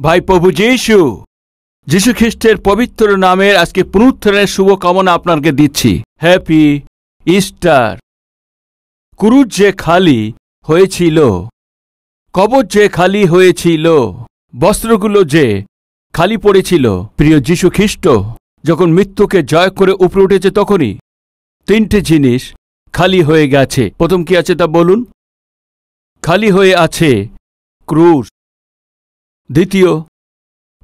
ভাই প্রভু যীশু খ্রিস্টের পবিত্র নামের আজকে পুনরুত্থানের শুভকামনা আপনাকে দিচ্ছি। Happy Easter. ক্রুশ যে খালি হয়েছিল, কবর যে খালি হয়েছিল, বস্ত্রগুলো যে খালি পড়েছিল, প্রিয় যীশু খ্রিস্ট যখন মৃত্যুকে জয় করে উপরে উঠেছে তখনই তিনটে জিনিস খালি হয়ে গেছে। প্রথম কি আছে তা বলুন? খালি হয়ে আছে ক্রুশ। দ্বিতীয়,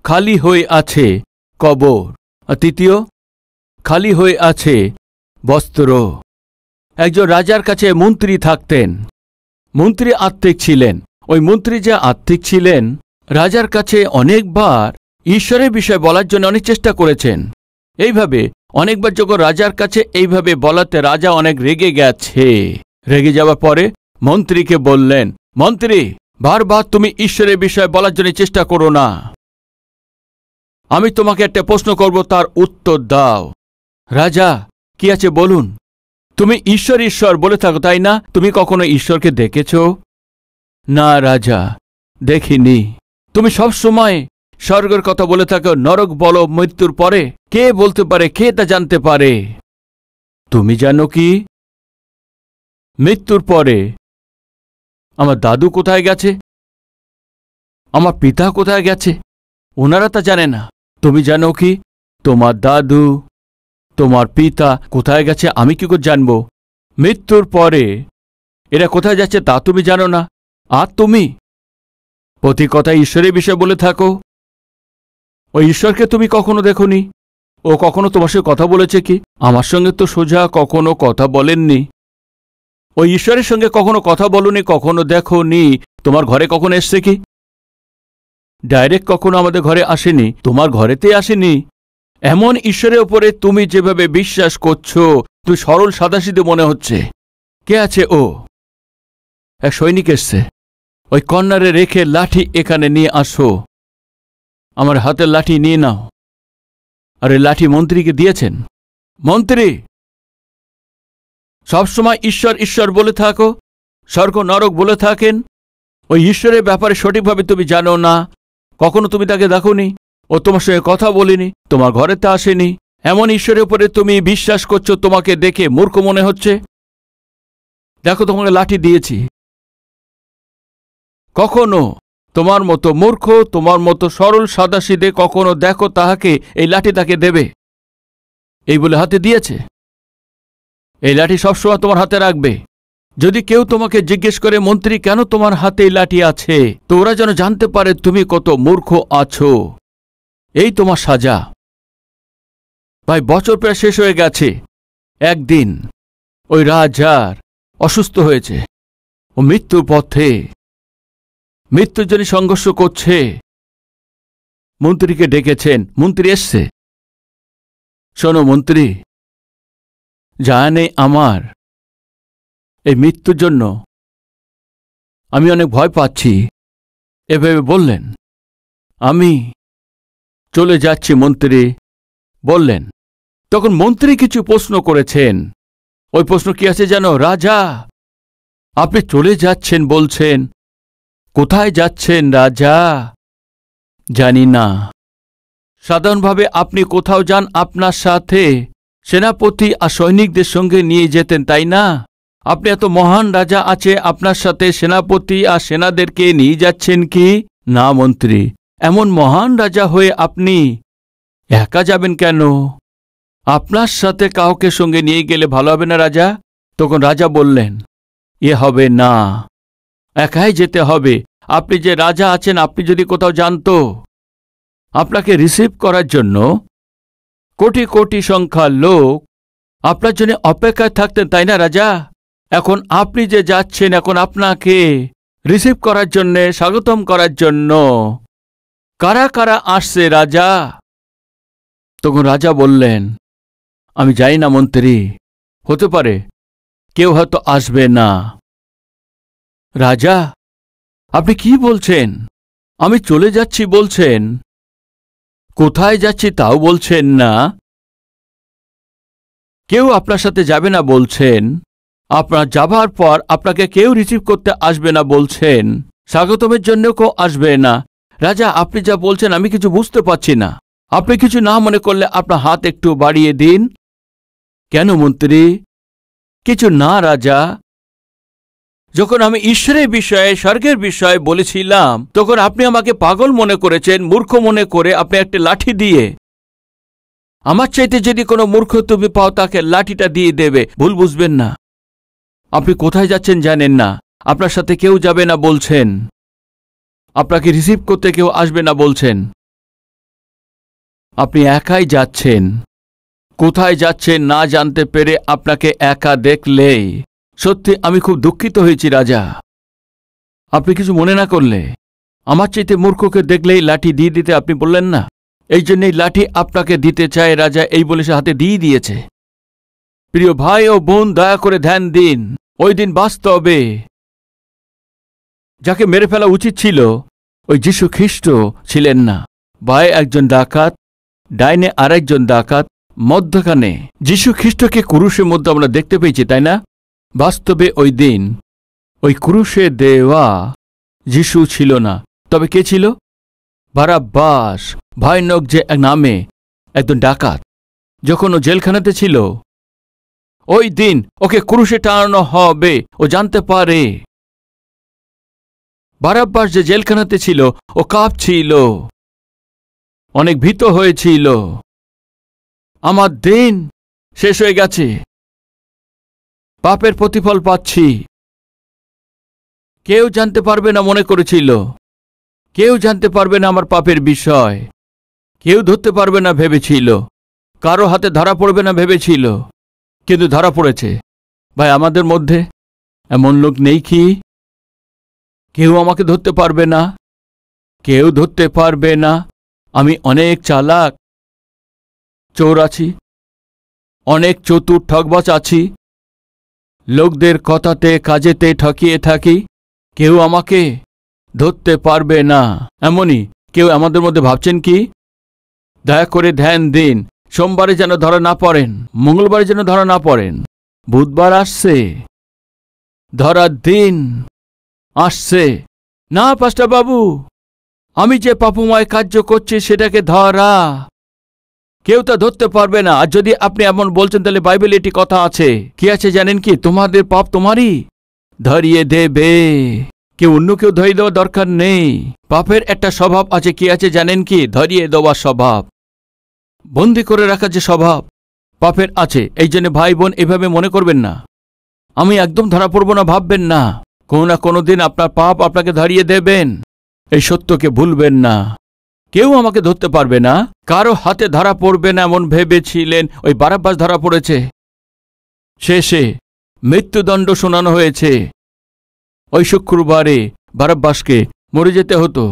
খালি হয়ে আছে কবর। আর তৃতীয়, খালি হয়ে আছে বস্ত্র। একজন রাজার কাছে মন্ত্রী থাকতেন। মন্ত্রী আত্মিক ছিলেন। ওই মন্ত্রী যে আত্মিক ছিলেন, রাজার কাছে অনেকবার ঈশ্বরের বিষয় বলার জন্য অনেক চেষ্টা করেছেন। এইভাবে অনেকবার যখন রাজার কাছে এইভাবে বলাতে রাজা অনেক রেগে গেছে। রেগে যাওয়ার পরে মন্ত্রীকে বললেন, মন্ত্রী, বারবার তুমি ঈশ্বরের বিষয় বলার জন্য চেষ্টা করো না। আমি তোমাকে একটা প্রশ্ন করব, তার উত্তর দাও। রাজা, কি আছে বলুন? তুমি ঈশ্বর ঈশ্বর বলে থাকো, তাই না? তুমি কখনো ঈশ্বরকে দেখেছ? না রাজা, দেখিনি। তুমি সব সময় স্বর্গের কথা বলে থাকো, নরক বলো মৃত্যুর পরে। কে বলতে পারে, কে তা জানতে পারে? তুমি জানো কি মৃত্যুর পরে আমার দাদু কোথায় গেছে, আমার পিতা কোথায় গেছে? ওনারা তা জানে না। তুমি জানো কি তোমার দাদু, তোমার পিতা কোথায় গেছে? আমি কি করে জানব? মৃত্যুর পরে এরা কোথায় যাচ্ছে তা তুমি জানো না। আর তুমি প্রতি কথায় ঈশ্বরের বিষয়ে বলে থাকো। ওই ঈশ্বরকে তুমি কখনো দেখোনি? ও কখনো তোমার সঙ্গে কথা বলেছে কি? আমার সঙ্গে তো সোজা কখনো কথা বলেননি। ওই ঈশ্বরের সঙ্গে কখনো কথা বলনি, কখনো দেখোনি। তোমার ঘরে কখনো এসছে কি? ডাইরেক্ট কখনো আমাদের ঘরে আসেনি, তোমার ঘরেতে আসেনি। এমন ঈশ্বরের ওপরে তুমি যেভাবে বিশ্বাস করছো, তুই সরল সাদাসিধে মনে হচ্ছে। কে আছে ও? এক সৈনিক এসছে। ওই কর্নারে রেখে লাঠি এখানে নিয়ে আসো। আমার হাতের লাঠি নিয়ে নাও। আর এই লাঠি মন্ত্রীকে দিয়েছেন। মন্ত্রী, সবসময় ঈশ্বর ঈশ্বর বলে থাকো, স্বর্গ নরক বলে থাকেন। ওই ঈশ্বরের ব্যাপারে সঠিকভাবে তুমি জানো না। কখনো তুমি তাকে দেখোনি, ও তোমার সঙ্গে কথা বলিনি, তোমার ঘরেতে আসেনি। এমন ঈশ্বরের উপরে তুমি বিশ্বাস করছো, তোমাকে দেখে মূর্খ মনে হচ্ছে। দেখো, তোমাকে লাঠি দিয়েছি। কখনো তোমার মতো মূর্খ, তোমার মতো সরল সাদাসিধে কখনো দেখো তাহাকে এই লাঠি তাকে দেবে, এই বলে হাতে দিয়েছে। এই লাঠি সবসময় তোমার হাতে রাখবে। যদি কেউ তোমাকে জিজ্ঞেস করে, মন্ত্রী কেন তোমার হাতে এই লাঠি আছে, তো ওরা যেন জানতে পারে তুমি কত মূর্খ আছো। এই তোমার সাজা। ভাই, বছর প্রায় শেষ হয়ে গেছে। একদিন ওই রাজার অসুস্থ হয়েছে। ও মৃত্যুর পথে, মৃত্যুর জন্য সংঘর্ষ করছে। মন্ত্রীকে ডেকেছেন। মন্ত্রী এসছে। শোনো মন্ত্রী, জানে আমার এই মৃত্যুর জন্য আমি অনেক ভয় পাচ্ছি। এভাবে বললেন। আমি চলে যাচ্ছি, মন্ত্রী বললেন। তখন মন্ত্রী কিছু প্রশ্ন করেছেন। ওই প্রশ্ন কি আছে জানো? রাজা, আপনি চলে যাচ্ছেন বলছেন, কোথায় যাচ্ছেন রাজা? জানি না। সাধারণভাবে আপনি কোথাও যান, আপনার সাথে সেনাপতি আর সৈনিকদের সঙ্গে নিয়ে যেতেন, তাই না? আপনি এত মহান রাজা আছে, আপনার সাথে সেনাপতি আর সেনাদেরকে নিয়ে যাচ্ছেন কি? না মন্ত্রী, এমন মহান রাজা হয়ে আপনি একা যাবেন কেন? আপনার সাথে কাউকে সঙ্গে নিয়ে গেলে ভালো হবে না রাজা? তখন রাজা বললেন, এ হবে না, একাই যেতে হবে। আপনি যে রাজা আছেন, আপনি যদি কোথাও জানতো, আপনাকে রিসিভ করার জন্য কোটি কোটি সংখ্যার লোক আপনার জন্য অপেক্ষায় থাকতেন, তাই না রাজা? এখন আপনি যে যাচ্ছেন, এখন আপনাকে রিসিভ করার জন্য, স্বাগতম করার জন্য কারা কারা আসছে রাজা? তখন রাজা বললেন, আমি জানি না মন্ত্রী, হতে পারে কেউ হয়তো আসবে না। রাজা, আপনি কি বলছেন? আমি চলে যাচ্ছি বলছেন, কোথায় যাচ্ছি তাও বলছেন না, কেউ আপনার সাথে যাবে না বলছেন, আপনার যাবার পর আপনাকে কেউ রিসিভ করতে আসবে না বলছেন, স্বাগতমের জন্য কেউ আসবে না। রাজা, আপনি যা বলছেন আমি কিছু বুঝতে পারছি না। আপনি কিছু না মনে করলে আপনার হাত একটু বাড়িয়ে দিন। কেন মন্ত্রী? কিছু না রাজা, যখন আমি ঈশ্বরের বিষয়ে, স্বর্গের বিষয়ে বলেছিলাম তখন আপনি আমাকে পাগল মনে করেছেন, মূর্খ মনে করে আপনি একটা লাঠি দিয়ে, আমার চাইতে যদি কোনো মূর্খ তুমি পাও তাকে লাঠিটা দিয়ে দেবে। ভুল বুঝবেন না। আপনি কোথায় যাচ্ছেন জানেন না, আপনার সাথে কেউ যাবে না বলছেন, আপনাকে রিসিভ করতে কেউ আসবে না বলছেন, আপনি একাই যাচ্ছেন। কোথায় যাচ্ছেন না জানতে পেরে আপনাকে একা দেখলেই সত্যি আমি খুব দুঃখিত হয়েছি রাজা। আপনি কিছু মনে না করলে আমার চাইতে মূর্খকে দেখলেই লাঠি দিয়ে দিতে আপনি বললেন না, এই জন্যই লাঠি আপনাকে দিতে চায় রাজা, এই বলে সে হাতে দিয়ে দিয়েছে। প্রিয় ভাই ও বোন, দয়া করে ধ্যান দিন। ওই দিন বাস্তবে যাকে মেরে ফেলা উচিত ছিল ওই যীশু খ্রিস্ট ছিলেন না। বায়ে একজন ডাকাত, ডাইনে আরেকজন ডাকাত, মধ্যখানে যীশু খ্রিস্টকে ক্রুশের মধ্যে আমরা দেখতে পেয়েছি, তাই না? বাস্তবে ওই দিন ওই ক্রুশে দেওয়া যীশু ছিল না, তবে কে ছিল? বারাব্বাস, ভয়ানক যে এক নামে একজন ডাকাত। যখন ও জেলখানাতে ছিল ওই দিন ওকে ক্রুশে টানানো হবে, ও জানতে পারে। বারাব্বাস যে জেলখানাতে ছিল ও কাঁপছিল, অনেক ভীত হয়েছিল। আমার দিন শেষ হয়ে গেছে, পাপের প্রতিফল পাচ্ছি। কেউ জানতে পারবে না মনে করেছিল, কেউ জানতে পারবে না আমার পাপের বিষয়, কেউ ধরতে পারবে না ভেবেছিল, কারো হাতে ধরা পড়বে না ভেবেছিল, কিন্তু ধরা পড়েছে। ভাই, আমাদের মধ্যে এমন লোক নেই কি? কেউ আমাকে ধরতে পারবে না, কেউ ধরতে পারবে না। আমি অনেক চালাক চোর আছি, অনেক চতুর ঠকবাজ আছি, লোকদের কথাতে কাজেতে ঠকিয়ে থাকি। কেউ আমাকে ধরতে পারবে না, এমনই কেউ আমাদের মধ্যে ভাবছেন কি? দয়া করে ধ্যান দিন, সোমবারে যেন ধরা না পড়েন, মঙ্গলবারে যেন ধরা না পড়েন। বুধবার আসছে, ধরার দিন আসছে। না পাস্টার বাবু, আমি যে পাপময় কার্য করছি সেটাকে ধরা, কেউ তা ধরতে পারবে না। আর যদি আপনি এমন বলছেন তাহলে বাইবেলে এটি কথা আছে, কি আছে জানেন কি? তোমাদের পাপ তোমারই ধরিয়ে দেবে, কেউ অন্য কেউ ধরিয়ে দেওয়ার দরকার নেই। পাপের একটা স্বভাব আছে, কি আছে জানেন কি? ধরিয়ে দেওয়ার স্বভাব, বন্দি করে রাখার যে স্বভাব পাপের আছে। এই জন্য ভাই বোন, এভাবে মনে করবেন না আমি একদম ধরা পড়ব না, ভাববেন না। কোনো না কোনো দিন আপনার পাপ আপনাকে ধরিয়ে দেবেন, এই সত্যকে ভুলবেন না। কেউ আমাকে ধরতে পারবে না, কারো হাতে ধরা পড়বে না এমন ভেবেছিলেন। ওই বারাব্বাস ধরা পড়েছে, শেষে মৃত্যুদণ্ড শোনানো হয়েছে। ওই শুক্রবারে বারাব্বাসকে মরে যেতে হতো,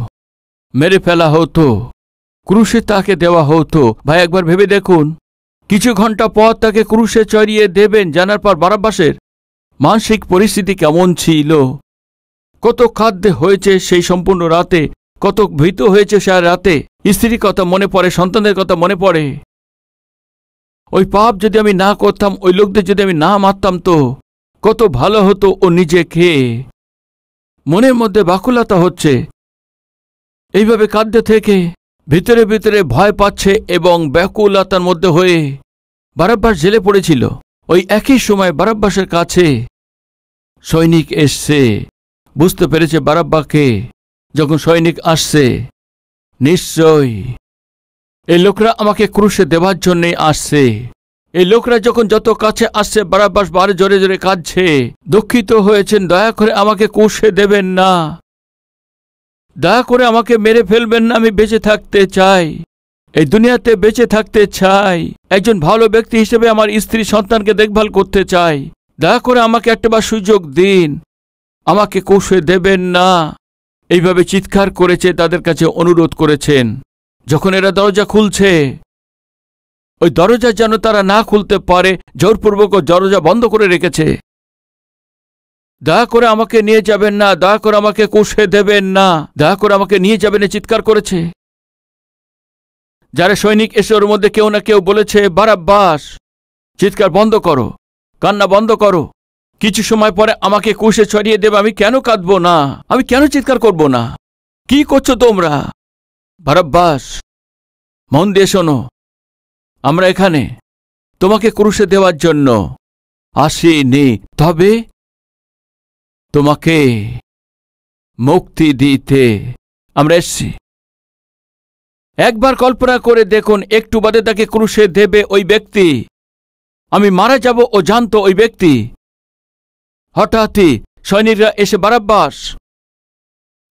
মেরে ফেলা হতো, ক্রুশে তাকে দেওয়া হতো। ভাই, একবার ভেবে দেখুন, কিছু ঘন্টা পর তাকে ক্রুশে চড়িয়ে দেবেন জানার পর বারাব্বাসের মানসিক পরিস্থিতি কেমন ছিল, কত খাদ্যে হয়েছে সেই সম্পূর্ণ রাতে, কত ভীত হয়েছে সে রাতে। স্ত্রীর কথা মনে পড়ে, সন্তানদের কথা মনে পড়ে। ওই পাপ যদি আমি না করতাম, ওই লোকদের যদি আমি না মারতাম তো কত ভালো হতো। ও নিজেকে মনের মধ্যে ব্যাকুলতা হচ্ছে, এইভাবে কাঁদতে থেকে ভিতরে ভিতরে ভয় পাচ্ছে এবং ব্যাকুলতার মধ্যে হয়ে বারাব্বাস জেলে পড়েছিল। ওই একই সময় বারাব্বাসের কাছে সৈনিক এসছে, বুঝতে পেরেছে বারাব্বাকে। যখন সৈনিক আসছে, নিশ্চয়ই এই লোকরা আমাকে ক্রুশে দেওয়ার জন্যে আসছে। এই লোকরা যখন যত কাছে আসছে, বারাব্বাস বারে জোরে জোরে কাঁদছে, দুঃখিত হয়েছেন, দয়া করে আমাকে ক্রুশে দেবেন না, দয়া করে আমাকে মেরে ফেলবেন না, আমি বেঁচে থাকতে চাই, এই দুনিয়াতে বেঁচে থাকতে চাই, একজন ভালো ব্যক্তি হিসেবে আমার স্ত্রী সন্তানকে দেখভাল করতে চাই, দয়া করে আমাকে একটাবার সুযোগ দিন, আমাকে ক্রুশে দেবেন না। এইভাবে চিৎকার করেছে, তাদের কাছে অনুরোধ করেছেন। যখন এরা দরজা খুলছে, ওই দরজা যেন তারা না খুলতে পারে, জোরপূর্বক দরজা বন্ধ করে রেখেছে। দয়া করে আমাকে নিয়ে যাবেন না, দয়া করে আমাকে ক্রুশে দেবেন না, দয়া করে আমাকে নিয়ে যাবেন, চিৎকার করেছে। যারা সৈনিক এসে ওর মধ্যে কেউ না কেউ বলেছে, বারাব্বাস চিৎকার বন্ধ করো, কান্না বন্ধ করো, কিছু সময় পরে আমাকে ক্রুশে ছড়িয়ে দেবে। আমি কেন কাঁদবো না? আমি কেন চিৎকার করব না? কি করছো তোমরা? বারাব্বাস, মন দিয়ে শোনো, আমরা এখানে তোমাকে ক্রুশে দেওয়ার জন্য আসিনি, তবে তোমাকে মুক্তি দিতে আমরা এসছি। একবার কল্পনা করে দেখুন, একটু বাদে তাকে ক্রুশে দেবে ওই ব্যক্তি। আমি মারা যাব ও জানত ওই ব্যক্তি। হঠাৎই সৈনিকরা এসে, বারাব্বাস,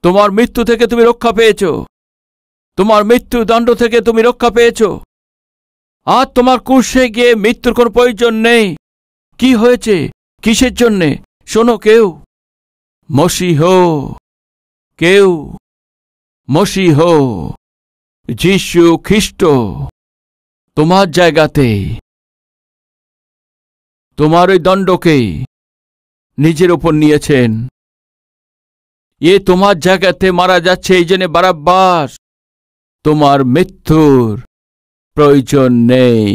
তোমার মৃত্যু থেকে তুমি রক্ষা পেয়েছ, তোমার মৃত্যুদণ্ড থেকে তুমি রক্ষা পেয়েছ, আর তোমার ক্রুশে গিয়ে মৃত্যুর কোনো প্রয়োজন নেই। কি হয়েছে? কিসের জন্যে? শোনো, কেউ মসীহ যীশু খ্রিস্ট তোমার জায়গাতে তোমার ওই দণ্ডকেই নিজের উপর নিয়েছেন। তোমার জায়গাতে মারা যাচ্ছে, এই জন্য বারাব্বাস, তোমার মৃত্যুর প্রয়োজন নেই।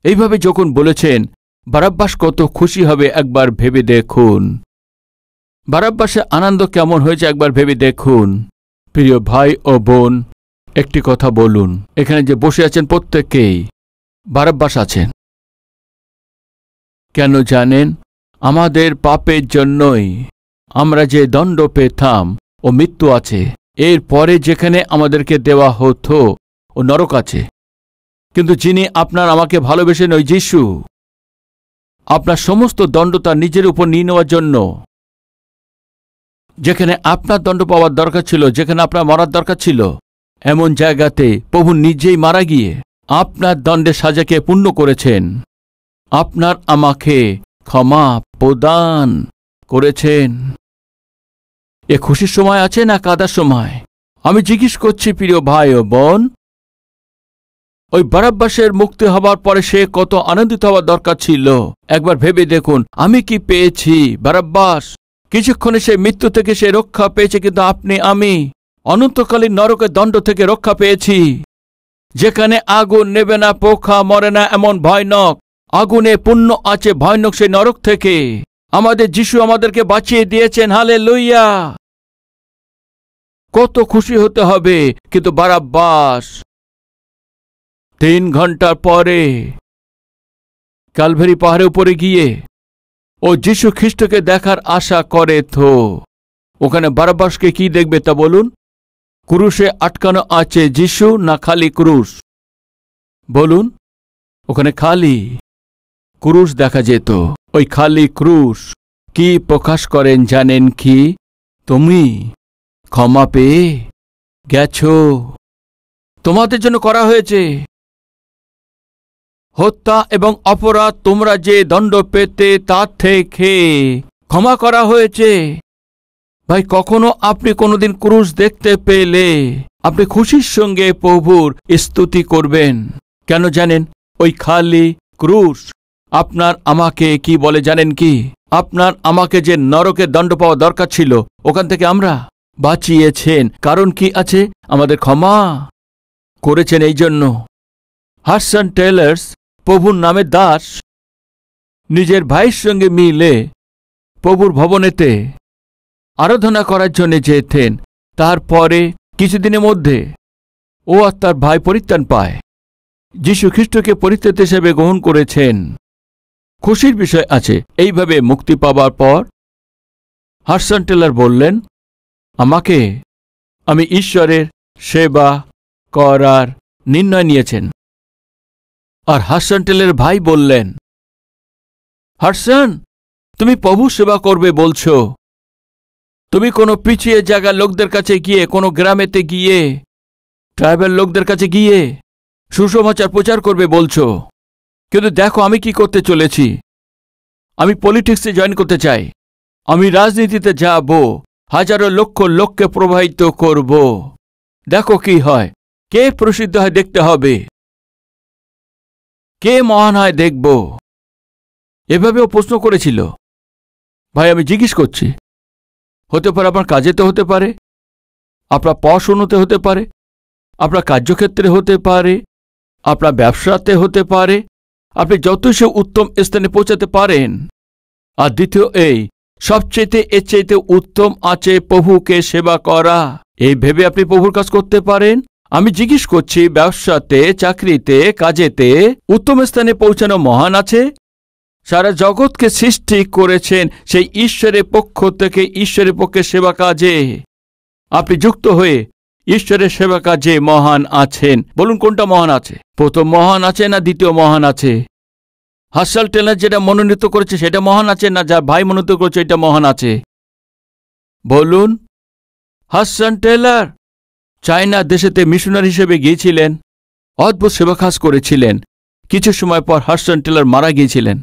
এইভাবে যখন বলেছেন, বারাব্বাস কত খুশি হবে একবার ভেবে দেখুন। বারাব্বাসের আনন্দ কেমন হয়েছে একবার ভেবে দেখুন। প্রিয় ভাই ও বোন, একটি কথা বলুন, এখানে যে বসে আছেন প্রত্যেককেই বারাব্বাস আছেন। কেন জানেন? আমাদের পাপের জন্যই আমরা যে দণ্ড পেতাম ও মৃত্যু আছে, এর পরে যেখানে আমাদেরকে দেওয়া হতো ও নরক আছে। কিন্তু যিনি আপনার আমাকে ভালোবেসেন, ওই যীশু, আপনার সমস্ত দণ্ড তার নিজের উপর নিয়ে নেওয়ার জন্য, যেখানে আপনার দণ্ড পাওয়ার দরকার ছিল, যেখানে আপনার মরার দরকার ছিল, এমন জায়গাতে প্রভু নিজেই মারা গিয়ে আপনার দণ্ডের সাজাকে পূর্ণ করেছেন। আপনার আমাকে ক্ষমা প্রদান করেছেন। এ খুশির সময় আছে না কাদার সময়? আমি জিজ্ঞেস করছি প্রিয় ভাই ও বোন, ওই বারাব্বাসের মুক্তি হবার পরে সে কত আনন্দিত হওয়ার দরকার ছিল। একবার ভেবে দেখুন, আমি কি পেয়েছি? বারাব্বাস কিছুক্ষণে সে মৃত্যু থেকে সে রক্ষা পেয়েছে, কিন্তু আপনি আমি অনন্তকালীন নরকের দণ্ড থেকে রক্ষা পেয়েছি, যেখানে আগুন নেবে না, পোকা মরে না, এমন ভয়ানক আগুনে পূর্ণ আছে ভয়ানক সেই নরক থেকে আমাদের যিশু আমাদেরকে বাঁচিয়ে দিয়েছেন। হালেলুয়া! কত খুশি হতে হবে। কিন্তু বারাব্বাস 3 ঘন্টার পরে ক্যালভারি পাহাড়ের উপরে গিয়ে ও যিশু খ্রিস্টকে দেখার আশা করে, তো ওখানে বারাব্বাসকে কি দেখবে তা বলুন? ক্রুশে আটকানো আছে যিশু না খালি ক্রুশ? বলুন, ওখানে খালি ক্রুশ দেখা যেত। ওই খালি ক্রুশ কি প্রকাশ করেন জানেন কি? তুমি ক্ষমা পেয়ে গেছ, তোমাদের জন্য করা হয়েছে। হত্যা এবং অপরাধ তোমরা যে দণ্ড পেতে তার থেকে ক্ষমা করা হয়েছে। ভাই, কখনো আপনি কোনোদিন ক্রুশ দেখতে পেলে আপনি খুশির সঙ্গে প্রভুর স্তুতি করবেন। কেন জানেন? ওই খালি ক্রুশ আপনার আমাকে কি বলে জানেন কি? আপনার আমাকে যে নরকের দণ্ড পাওয়া দরকার ছিল, ওখান থেকে আমরা বাঁচিয়েছেন। কারণ কি আছে? আমাদের ক্ষমা করেছেন। এই জন্য হাডসন টেলার্স, প্রভুর নামের দাস, নিজের ভাইয়ের সঙ্গে মিলে প্রভুর ভবনেতে আরাধনা করার জন্য যেতেন। তারপরে কিছুদিনের মধ্যে ও আর তার ভাই পরিত্রাণ পায়, যীশু খ্রিস্টকে পরিত্রাতা হিসেবে গ্রহণ করেছেন। খুশির বিষয় আছে। এইভাবে মুক্তি পাবার পর হাডসন টেলার বললেন, আমি ঈশ্বরের সেবা করার নির্ণয় নিয়েছেন। আর হাডসন টেলারের ভাই বললেন, হাডসন, তুমি প্রভু সেবা করবে বলছো, তুমি কোনো পিছিয়ে জায়গার লোকদের কাছে গিয়ে, কোনো গ্রামেতে গিয়ে, ট্রাইবাল লোকদের কাছে গিয়ে সুসমাচার প্রচার করবে বলছো। কিন্তু দেখো আমি কি করতে চলেছি। আমি পলিটিক্সে জয়েন করতে চাই। আমি রাজনীতিতে যাব, হাজারো লক্ষ লোককে প্রভাবিত করব। দেখো কি হয়, কে প্রসিদ্ধ হয় দেখতে হবে, কে মহান হয় দেখব। এভাবেও প্রশ্ন করেছিল। ভাই, আমি জিজ্ঞেস করছি, হতে পারে আপনার কাজেতে হতে পারে, আপনার পড়াশোনাতে হতে পারে, আপনার কার্যক্ষেত্রে হতে পারে, আপনার ব্যবসাতে হতে পারে, আপনি যতই সে উত্তম স্থানে পৌঁছাতে পারেন। আর দ্বিতীয়, এই সবচেয়ে এর চাইতে উত্তম আছে প্রভুকে সেবা করা। এই ভেবে আপনি প্রভুর কাজ করতে পারেন। আমি জিজ্ঞেস করছি, ব্যবসাতে, চাকরিতে, কাজেতে উত্তম স্থানে পৌঁছানো মহান আছে? সারা জগৎকে সৃষ্টি করেছেন সেই ঈশ্বরের পক্ষ থেকে, ঈশ্বরের পক্ষে সেবা কাজে আপনি যুক্ত হয়ে ঈশ্বরের সেবা কাজে মহান আছেন। বলুন কোনটা মহান আছে? প্রথম মহান আছে না দ্বিতীয় মহান আছে? হাসল টেলার যেটা মনোনীত করেছে সেটা মহান আছে, না যার ভাই মনোনীত করেছে এটা মহান আছে? বলুন। হাসন টেলার চায়না দেশেতে মিশনারি হিসেবে গিয়েছিলেন, অদ্ভুত সেবা কাজ করেছিলেন। কিছু সময় পর হাসন টেলার মারা গিয়েছিলেন।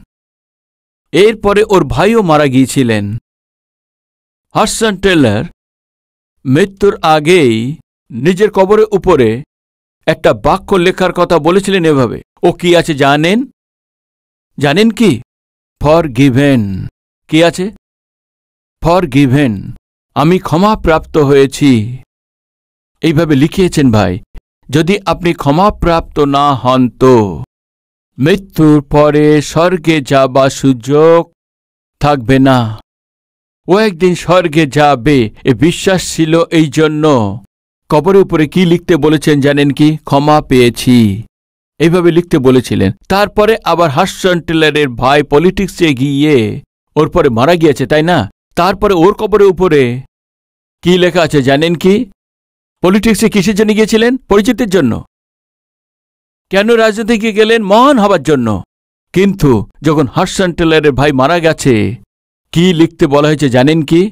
এরপরে ওর ভাইও মারা গিয়েছিলেন। হাসন টেলার মৃত্যুর আগেই নিজের কবরের উপরে একটা বাক্য লেখার কথা বলেছিলেন এভাবে। ও কি আছে জানেন? জানেন কি? ফরগিভেন। কি আছে? ফরগিভেন। আমি ক্ষমাপ্রাপ্ত হয়েছি। এইভাবে লিখিয়েছেন ভাই। যদি আপনি ক্ষমাপ্রাপ্ত না হন তো মৃত্যুর পরে স্বর্গে যাবার সুযোগ থাকবে না। ও একদিন স্বর্গে যাবে এ বিশ্বাস ছিল, এই জন্য কবরের উপরে কি লিখতে বলেছেন জানেন কি? ক্ষমা পেয়েছি। এইভাবে লিখতে বলেছিলেন। তারপরে আবার হাসন টেলারের ভাই পলিটিক্সে গিয়ে ওর পরে মারা গিয়েছে, তাই না? তারপরে ওর কবরের উপরে কি লেখা আছে জানেন কি? পলিটিক্সে কিসের জন্য গিয়েছিলেন? পরিচিতির জন্য। কেন রাজনীতিকে গেলেন? মহান হবার জন্য। কিন্তু যখন হাসন টেলারের ভাই মারা গেছে, কি লিখতে বলা হয়েছে জানেন কি?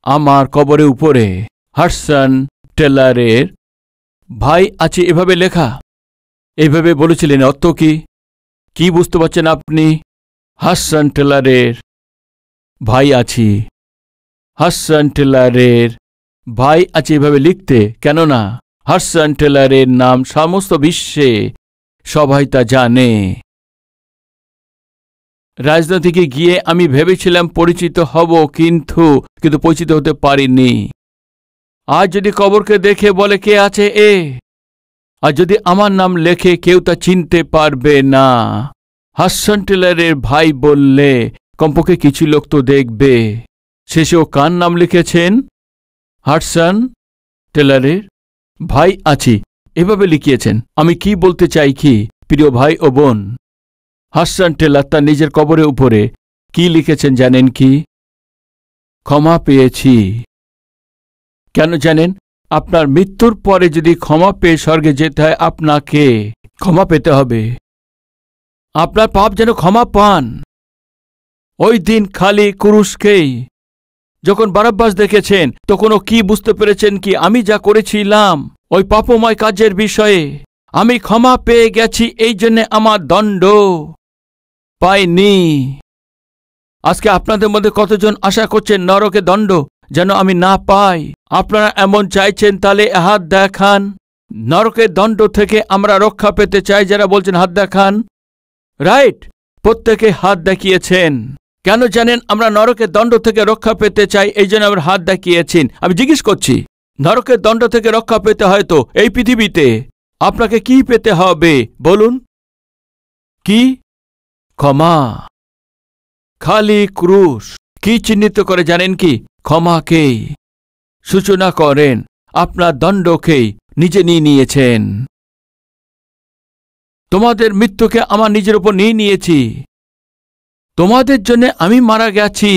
আমার কবরের উপরে হাসন টেলারের ভাই আছে, এভাবে লেখা। এইভাবে বলেছিলেন। অর্থ কি? কি বুঝতে পারছেন আপনি? হাসন টেলারের ভাই আছি, হাসন টেলারের ভাই আছে এভাবে লিখতে। কেননা হাসন টেলারের নাম সমস্ত বিশ্বে সবাই তা জানে। রাজনীতিকে গিয়ে আমি ভেবেছিলাম পরিচিত হব, কিন্তু পরিচিত হতে পারিনি। আজ যদি কবরকে দেখে বলে কে আছে এ, আর যদি আমার নাম লেখে কেউ তা চিনতে পারবে না। হাসন টেলারের ভাই বললে কমপক্ষে কিছু লোক তো দেখবে। শেষেও কার নাম লিখেছেন? হাসন টেলারের ভাই আছি, এভাবে লিখিয়েছেন। আমি কি বলতে চাই কি প্রিয় ভাই ও বোন, হাসন টেলার তার নিজের কবরের উপরে কি লিখেছেন জানেন কি? ক্ষমা পেয়েছি। কেন জানেন? আপনার মৃত্যুর পরে যদি ক্ষমা পেয়ে স্বর্গে যেতে হয়, আপনাকে ক্ষমা পেতে হবে। আপনার পাপ যেন ক্ষমা পান। ওই দিন খালি ক্রুশকেই যখন বারাব্বাস দেখেছেন, তখন ও কি বুঝতে পেরেছেন কি? আমি যা করেছিলাম ওই পাপময় কাজের বিষয়ে আমি ক্ষমা পেয়ে গেছি, এই জন্য আমার দণ্ড পাইনি। আজকে আপনাদের মধ্যে কতজন আশা করছেন নরকে দণ্ড যেন আমি না পাই? আপনারা এমন চাইছেন, তাহলে হাত দেখান। নরকের দণ্ড থেকে আমরা রক্ষা পেতে চাই যারা বলছেন হাত দেখান। রাইট, প্রত্যেকে হাত দেখিয়েছেন। কেন জানেন? আমরা নরকের দণ্ড থেকে রক্ষা পেতে চাই, এই জন্য আমরা হাত দেখিয়েছেন। আমি জিজ্ঞেস করছি, নরকের দণ্ড থেকে রক্ষা পেতে হয় তো এই পৃথিবীতে আপনাকে কি পেতে হবে বলুন? কি? ক্ষমা। খালি ক্রুশ কি চিহ্নিত করে জানেন কি? ক্ষমাকেই সূচনা করেন। আপনার দণ্ডকেই নিজে নিয়ে নিয়েছেন। তোমাদের মৃত্যুকে আমার নিজের উপর নিয়ে নিয়েছি। তোমাদের জন্য আমি মারা গেছি।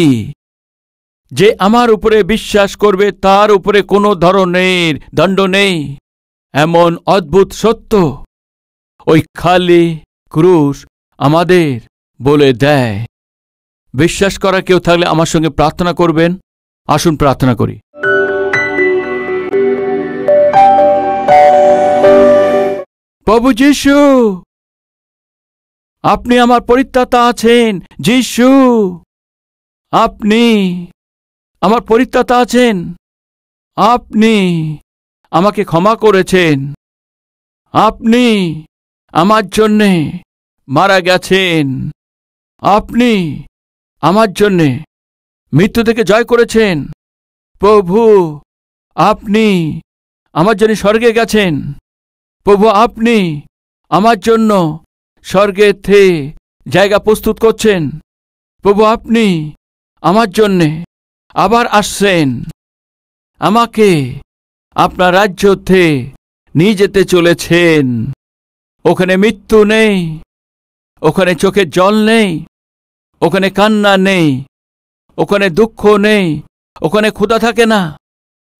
যে আমার উপরে বিশ্বাস করবে তার উপরে কোনো ধরনের দণ্ড নেই। এমন অদ্ভুত সত্য ওই খালি ক্রুশ আমাদের বলে দেয়। বিশ্বাস করা কেউ থাকলে আমার সঙ্গে প্রার্থনা করবেন। আসুন প্রার্থনা করি। প্রভু যীশু, আপনি আমার পরিত্রাতা আছেন। যীশু, আপনি আমার পরিত্রাতা আছেন। আপনি আমাকে ক্ষমা করেছেন। আপনি আমার জন্যে মারা গেছেন। আপনি আমার জন্যে মৃত্যু থেকে জয় করেছেন। প্রভু, আপনি আমার জন্য স্বর্গে গেছেন। প্রভু, আপনি আমার জন্য স্বর্গেতে জায়গা প্রস্তুত করছেন। প্রভু, আপনি আমার জন্যে আবার আসছেন। আমাকে আপনার রাজ্যতে নিয়ে যেতে চলেছেন। ওখানে মৃত্যু নেই, ওখানে চোখের জল নেই, ওখানে কান্না নেই, ওখানে দুঃখ নেই, ওখানে ক্ষুধা থাকে না,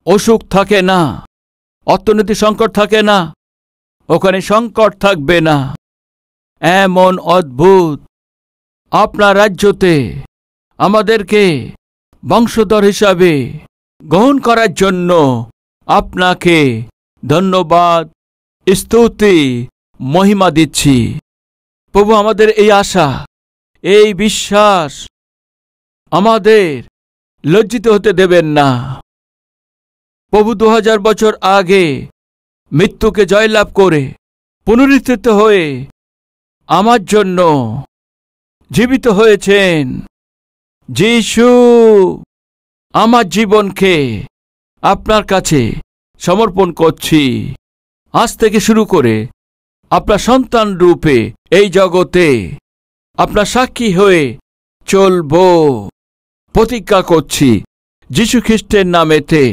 অসুখ থাকে না, অর্থনৈতিক সংকট থাকে না, ওখানে সংকট থাকবে না। এমন অদ্ভুত আপনার রাজ্যতে আমাদেরকে বংশধর হিসাবে গ্রহণ করার জন্য আপনাকে ধন্যবাদ, স্তুতি, মহিমা দিচ্ছি। প্রভু, আমাদের এই আশা, এই বিশ্বাস আমাদের লজ্জিত হতে দেবেন না। প্রভু 2000 বছর আগে মৃত্যুকে জয়লাভ করে পুনরুত্থিত হয়ে আমার জন্য জীবিত হয়েছেন। যিশু, আমার জীবনকে আপনার কাছে সমর্পণ করছি। আজ থেকে শুরু করে আপনার সন্তান রূপে এই জগতে আপনার সাক্ষী হয়ে চলব প্রতিজ্ঞা করছি যিশু খ্রিস্টের নামেতে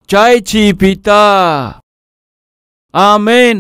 চাইছি পিতা, আমেন।